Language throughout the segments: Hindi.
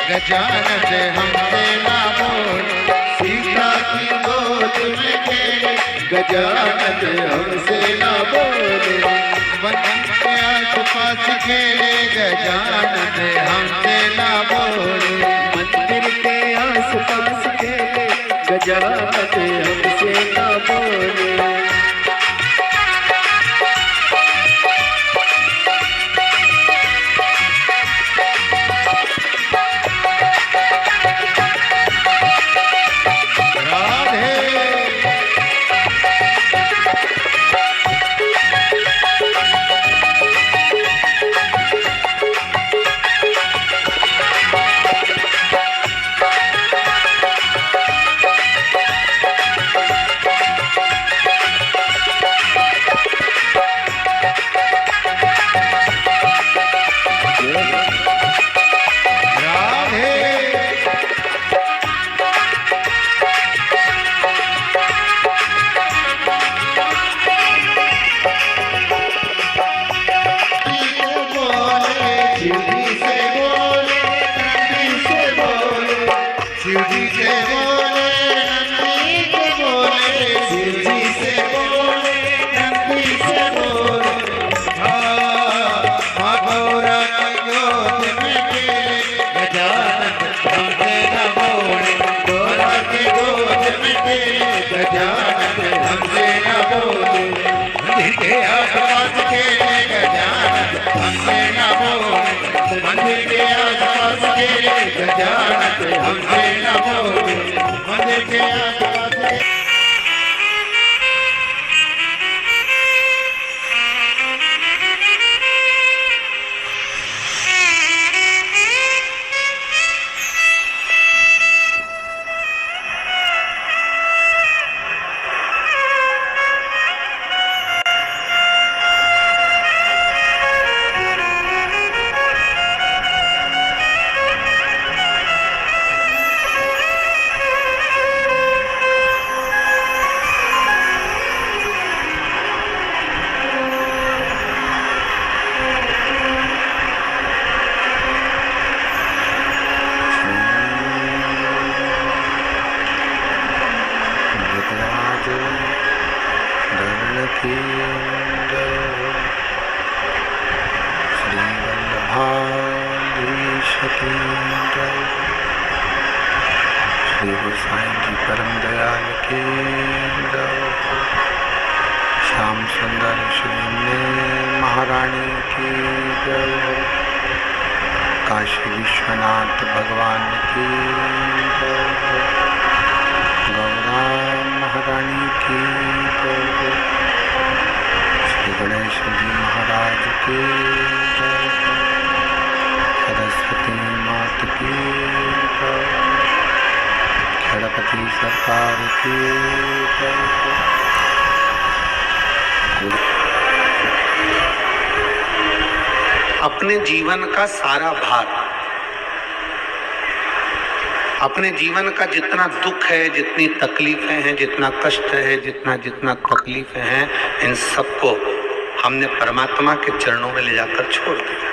गजानन हमसे ना बोल, सीता की गोद में खेले, गजानन हमसे ना बोले, मंदिर के आस पास खेले, गजानन हमसे ना बोले, मंदिर के आस पास खेले, गजानन हमसे ना बोले। श्री गोसाई जी परम दयाल के श्याम सुंदर श्री महारानी की जय, काशी विश्वनाथ भगवान की जय, गौरा महारानी की जय, श्री गणेश जी महाराज की जय, सरस्वती माता की जय, गणपति सरकार की जय। अपने जीवन का सारा भार, अपने जीवन का जितना दुख है, जितनी तकलीफें हैं, जितना कष्ट है, जितना तकलीफें हैं, इन सबको हमने परमात्मा के चरणों में ले जाकर छोड़ दिया।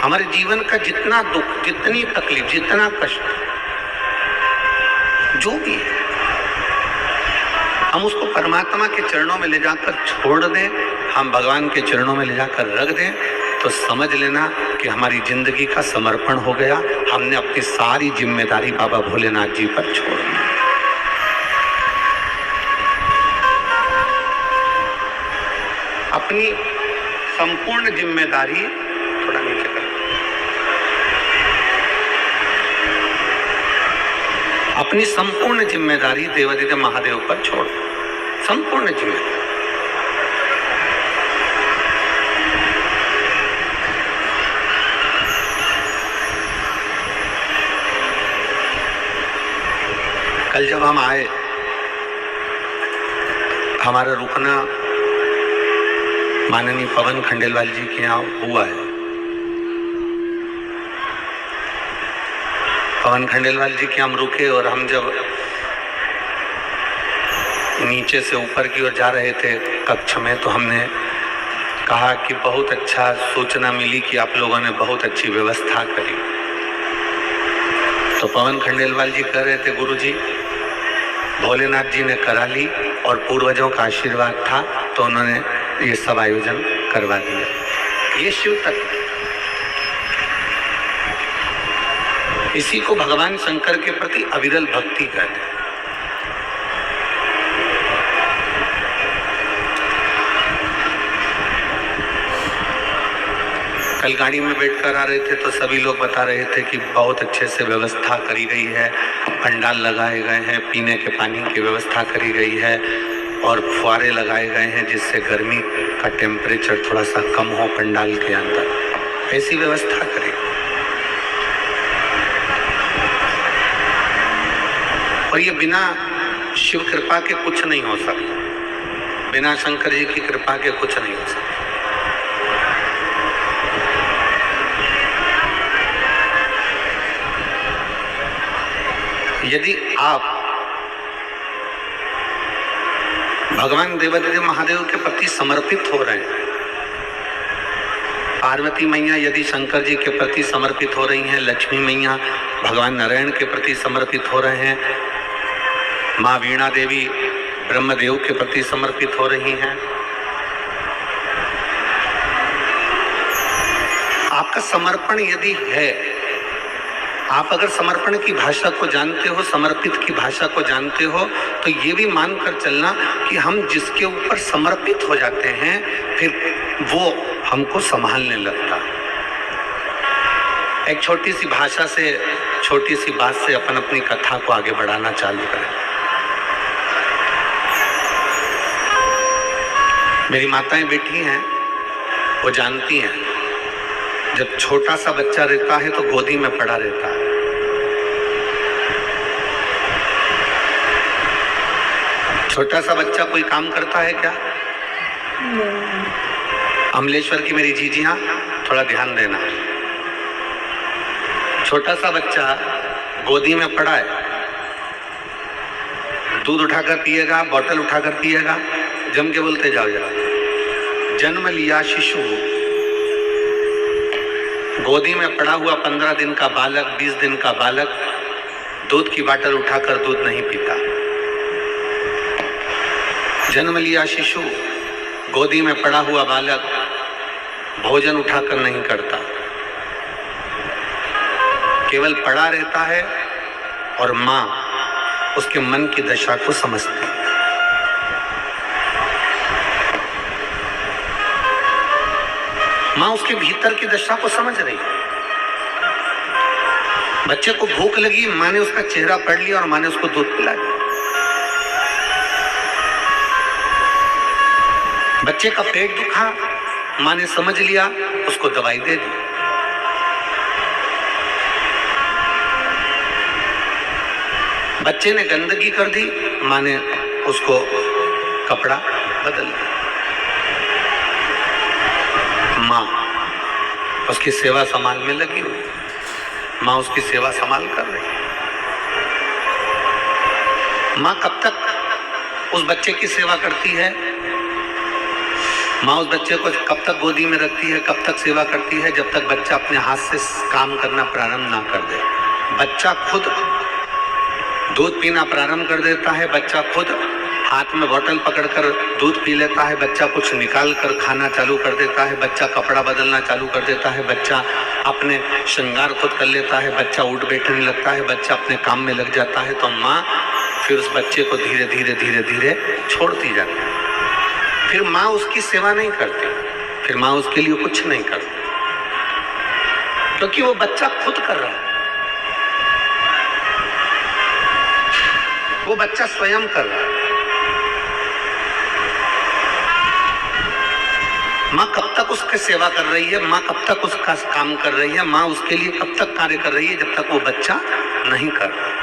हमारे जीवन का जितना दुख, जितनी तकलीफ, जितना कष्ट, जो भी है, हम उसको परमात्मा के चरणों में ले जाकर छोड़ दें, हम भगवान के चरणों में ले जाकर रख दें, तो समझ लेना कि हमारी जिंदगी का समर्पण हो गया। हमने अपनी सारी जिम्मेदारी बाबा भोलेनाथ जी पर छोड़ दी। अपनी संपूर्ण जिम्मेदारी, थोड़ा नीचे कर, अपनी संपूर्ण जिम्मेदारी देवादिदेव महादेव पर छोड़, संपूर्ण जिम्मेदारी। कल जब हम आए, हमारा रुकना माननीय पवन खंडेलवाल जी के यहाँ हुआ है। पवन खंडेलवाल जी के हम रुके और हम जब नीचे से ऊपर की ओर जा रहे थे कक्ष में, तो हमने कहा कि बहुत अच्छा सूचना मिली कि आप लोगों ने बहुत अच्छी व्यवस्था करी। तो पवन खंडेलवाल जी कह रहे थे, गुरुजी भोलेनाथ जी ने करा ली और पूर्वजों का आशीर्वाद था तो उन्होंने ये सब आयोजन करवा दिया। ये शिव तत्व, इसी को भगवान शंकर के प्रति अविरल भक्ति कहते हैं। कल गाड़ी में बैठकर आ रहे थे तो सभी लोग बता रहे थे कि बहुत अच्छे से व्यवस्था करी गई है, पंडाल लगाए गए हैं, पीने के पानी की व्यवस्था करी गई है और फुहारे लगाए गए हैं जिससे गर्मी का टेम्परेचर थोड़ा सा कम हो पंडाल के अंदर। ऐसी व्यवस्था करी और ये बिना शिव कृपा के कुछ नहीं हो सकता, बिना शंकर जी की कृपा के कुछ नहीं हो सकता। यदि आप भगवान देवादिदेव महादेव के प्रति समर्पित हो रहे हैं, पार्वती मैया यदि शंकर जी के प्रति समर्पित हो रही हैं, लक्ष्मी मैया भगवान नारायण के प्रति समर्पित हो रहे हैं, माँ वीणा देवी ब्रह्मदेव के प्रति समर्पित हो रही हैं, आपका समर्पण यदि है, आप अगर समर्पण की भाषा को जानते हो, समर्पित की भाषा को जानते हो, तो ये भी मानकर चलना कि हम जिसके ऊपर समर्पित हो जाते हैं फिर वो हमको संभालने लगता। एक छोटी सी भाषा से, छोटी सी बात से अपन अपनी कथा को आगे बढ़ाना चालू करें। मेरी माताएं बैठी हैं, वो जानती हैं जब छोटा सा बच्चा रहता है तो गोदी में पड़ा रहता है। छोटा सा बच्चा कोई काम करता है क्या? अमलेश्वर की मेरी जीजियां थोड़ा ध्यान देना। छोटा सा बच्चा गोदी में पड़ा है, दूध उठाकर पिएगा, बोतल उठाकर पिएगा, जम के बोलते जाओ जरा। जन्म लिया शिशु, गोदी में पड़ा हुआ 15 दिन का बालक, 20 दिन का बालक दूध की बाटल उठाकर दूध नहीं पीता। जन्म लिया शिशु, गोदी में पड़ा हुआ बालक भोजन उठाकर नहीं करता, केवल पड़ा रहता है और माँ उसके मन की दशा को समझती है। माँ उसके भीतर की दशा को समझ रही है। बच्चे को भूख लगी, माँ ने उसका चेहरा पढ़ लिया और माँ ने उसको दूध पिला दिया। बच्चे का पेट दुखा, माँ ने समझ लिया, उसको दवाई दे दी। बच्चे ने गंदगी कर दी, माँ ने उसको कपड़ा बदल दिया। माँ उसकी सेवा संभाल में लगी हुई, माँ उसकी सेवा संभाल कर रही। माँ कब तक उस बच्चे की सेवा करती है? माँ उस बच्चे को कब तक गोदी में रखती है, कब तक सेवा करती है? जब तक बच्चा अपने हाथ से काम करना प्रारंभ ना कर दे। बच्चा खुद दूध पीना प्रारंभ कर देता है, बच्चा खुद हाथ में बोतल पकड़कर दूध पी लेता है, बच्चा कुछ निकाल कर खाना चालू कर देता है, बच्चा कपड़ा बदलना चालू कर देता है, बच्चा अपने श्रृंगार खुद कर लेता है, बच्चा उठ बैठने लगता है, बच्चा अपने काम में लग जाता है। तो माँ फिर उस बच्चे को धीरे धीरे धीरे धीरे छोड़ती जाती है। फिर माँ उसकी सेवा नहीं करती, फिर माँ उसके लिए कुछ नहीं करती, क्योंकि वो बच्चा खुद कर रहा है, वो बच्चा स्वयं कर रहा है। माँ कब तक उसकी सेवा कर रही है, माँ कब तक उसका काम कर रही है, माँ उसके लिए कब तक कार्य कर रही है, जब तक वो बच्चा नहीं कर रहा।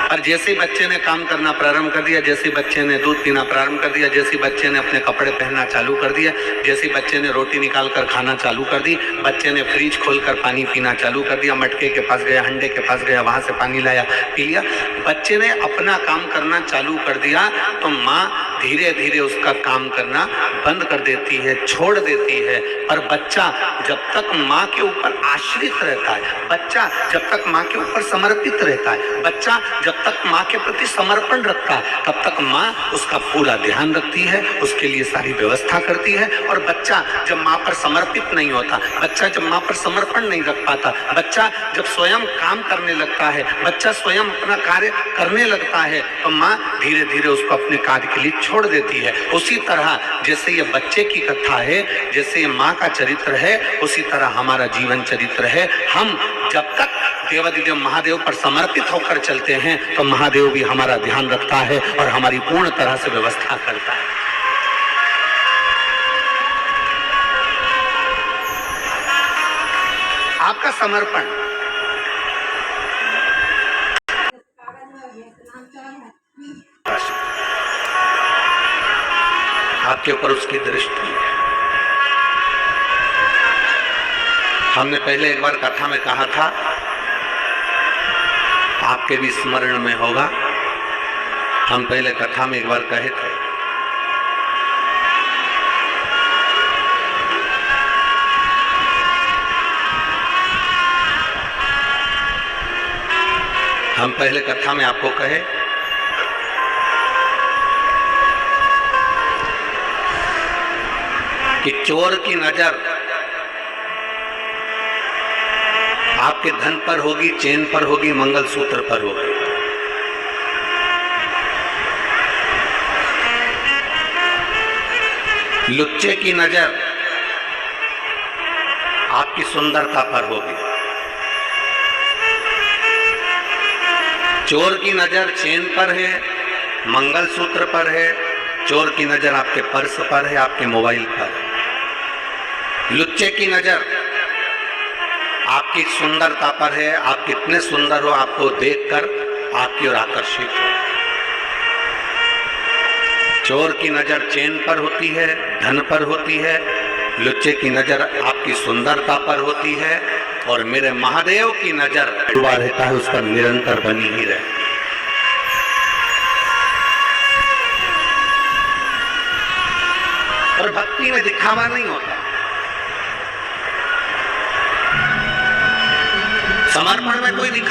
और जैसे ही बच्चे ने काम करना प्रारंभ कर दिया, जैसे बच्चे ने दूध पीना प्रारंभ कर दिया, जैसे बच्चे ने अपने कपड़े पहनना चालू कर दिया, जैसे बच्चे ने रोटी निकाल कर खाना चालू कर दी, बच्चे ने फ्रिज खोलकर पानी पीना चालू कर दिया, मटके के पास गया, हंडे के पास गया, वहां से पानी लाया, पी लिया, बच्चे ने अपना काम करना चालू कर दिया, तो माँ धीरे धीरे उसका काम करना बंद कर देती है, छोड़ देती है। और बच्चा जब तक माँ के ऊपर आश्रित रहता है, बच्चा जब तक माँ के ऊपर समर्पित रहता है, बच्चा जब तक माँ के प्रति समर्पण रखता है, तब तक माँ उसका पूरा ध्यान रखती है, उसके लिए सारी व्यवस्था करती है। और बच्चा जब माँ पर समर्पित नहीं होता, बच्चा जब माँ पर समर्पण नहीं रख पाता, बच्चा जब स्वयं काम करने लगता है, बच्चा स्वयं अपना कार्य करने लगता है, तो माँ धीरे धीरे उसको अपने कार्य के लिए छोड़ देती है। उसी तरह जैसे ये बच्चे की कथा है, जैसे ये माँ का चरित्र है, उसी तरह हमारा जीवन चरित्र है। हम जब तक देवाधिदेव महादेव पर समर्पित होकर चलते हैं, तो महादेव भी हमारा ध्यान रखता है और हमारी पूर्ण तरह से व्यवस्था करता है। आपका समर्पण आपके ऊपर उसकी दृष्टि है। हमने पहले एक बार कथा में कहा था, आपके भी स्मरण में होगा, हम पहले कथा में एक बार कहे थे, हम पहले कथा में आपको कहे कि चोर की नजर आपके धन पर होगी, चेन पर होगी, मंगलसूत्र पर होगी। लुच्चे की नजर आपकी सुंदरता पर होगी। चोर की नजर चेन पर है, मंगलसूत्र पर है, चोर की नजर आपके पर्स पर है, आपके मोबाइल पर है। लुच्चे की नजर आपकी सुंदरता पर है, आप कितने सुंदर हो आपको देखकर आपकी ओर आकर्षित हो। चोर की नजर चेन पर होती है, धन पर होती है, लुच्चे की नजर आपकी सुंदरता पर होती है, और मेरे महादेव की नजर डूबा रहता है, उस पर निरंतर बनी ही रहती है। और भक्ति में दिखावा नहीं होता, समर्पण में कोई दिखावा